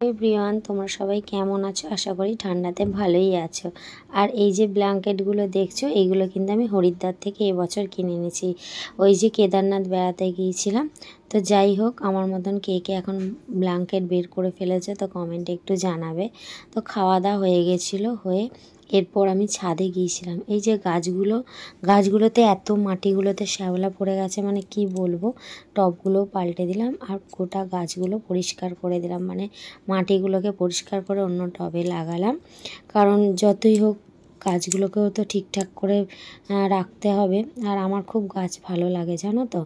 Everyone, তোমরা সবাই কেমন আছো? আশা করি ঠান্ডাতে ভালোই আছো। আর এই যে ব্ল্যাঙ্কেটগুলো দেখছো, এইগুলো কিন্তু আমি হরিদ্বার থেকে এবছর কিনে এনেছি। ওই যে কেদারনাথ বেড়াতে গিয়েছিলাম। তো যাই হোক, আমার মতন কে কে এখন ব্ল্যাঙ্কেট বের করে ফেলেছে তো কমেন্টে একটু জানাবে। তো খাওয়া দাওয়া হয়ে গেছিলো, হয়ে এরপর আমি ছাদে গিয়েছিলাম। এই যে গাছগুলোতে এত মাটিগুলোতে শ্যাওলা পড়ে গেছে, মানে কি বলবো। টবগুলো পাল্টে দিলাম আর গোটা গাছগুলো পরিষ্কার করে দিলাম, মানে মাটিগুলোকে পরিষ্কার করে অন্য টবে লাগালাম। কারণ যতই হোক গাছগুলোকেও তো ঠিকঠাক করে রাখতে হবে। আর আমার খুব গাছ ভালো লাগে, জানো তো।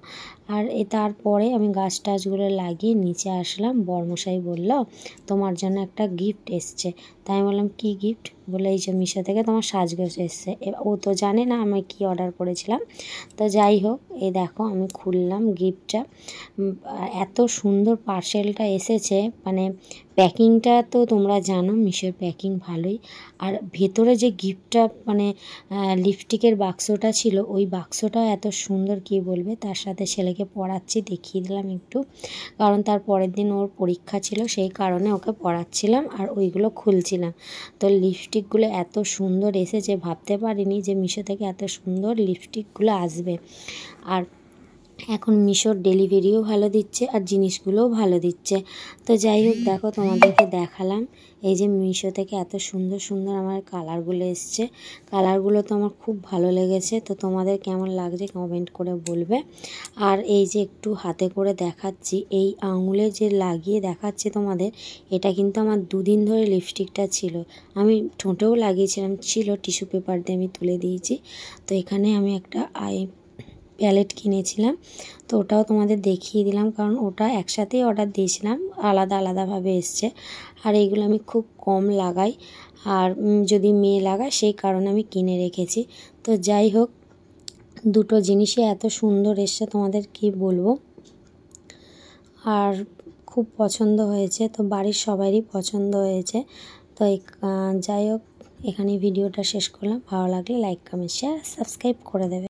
আর তারপরে আমি গাছ টাছগুলো লাগিয়ে নিচে আসলাম। বরমশাই বলল তোমার জন্য একটা গিফট এসছে। তাই আমি বললাম কী গিফট? বলে এই যে মিশো থেকে তোমার সাজগোজ এসছে। ও তো জানে না আমি কি অর্ডার করেছিলাম। তো যাই হোক, এই দেখো আমি খুললাম গিফটটা। এত সুন্দর পার্সেলটা এসেছে, মানে প্যাকিংটা তো তোমরা জানো মিশোর প্যাকিং ভালোই। আর ভেতরে যে গিফটটা, মানে লিপস্টিকের বাক্সটা ছিল, ওই বাক্সটাও এত সুন্দর, কি বলবে। তার সাথে ছেলেকে পড়াচ্ছি, দেখিয়ে দিলাম একটু, কারণ তার পরের দিন ওর পরীক্ষা ছিল, সেই কারণে ওকে পড়াচ্ছিলাম আর ওইগুলো খুলছিলাম। তো লিপস্টিকগুলো এত সুন্দর এসেছে, ভাবতে পারিনি যে মিশো থেকে এত সুন্দর লিপস্টিকগুলো আসবে। আর এখন মিশোর ডেলিভারিও ভালো দিচ্ছে আর জিনিসগুলোও ভালো দিচ্ছে। তো যাই হোক, দেখো তোমাদেরকে দেখালাম। এই যে মিশো থেকে এত সুন্দর সুন্দর আমার কালারগুলো এসছে। কালারগুলো তো আমার খুব ভালো লেগেছে। তো তোমাদের কেমন লাগছে কমেন্ট করে বলবে। আর এই যে একটু হাতে করে দেখাচ্ছি, এই আঙুলে যে লাগিয়ে দেখাচ্ছি তোমাদের, এটা কিন্তু আমার 2 দিন ধরে লিপস্টিকটা ছিল। আমি ঠোঁটেও লাগিয়েছিলাম, ছিল টিস্যু পেপার দিয়ে আমি তুলে দিয়েছি। তো এখানে আমি একটা প্যালেট কিনেছিলাম, তো ওটাও তোমাদের দেখিয়ে দিলাম, কারণ ওটা একসাথেই অর্ডার দিয়েছিলাম, আলাদা আলাদাভাবে এসছে। আর এইগুলো আমি খুব কম লাগাই, আর যদি মেয়ে লাগায় সেই কারণে আমি কিনে রেখেছি। তো যাই হোক, দুটো জিনিসই এত সুন্দর এসছে, তোমাদের কি বলবো। আর খুব পছন্দ হয়েছে, তো বাড়ির সবারই পছন্দ হয়েছে। তো যাই হোক, এখানে ভিডিওটা শেষ করলাম। ভালো লাগলে লাইক, কমেন্ট, শেয়ার, সাবস্ক্রাইব করে দেবে।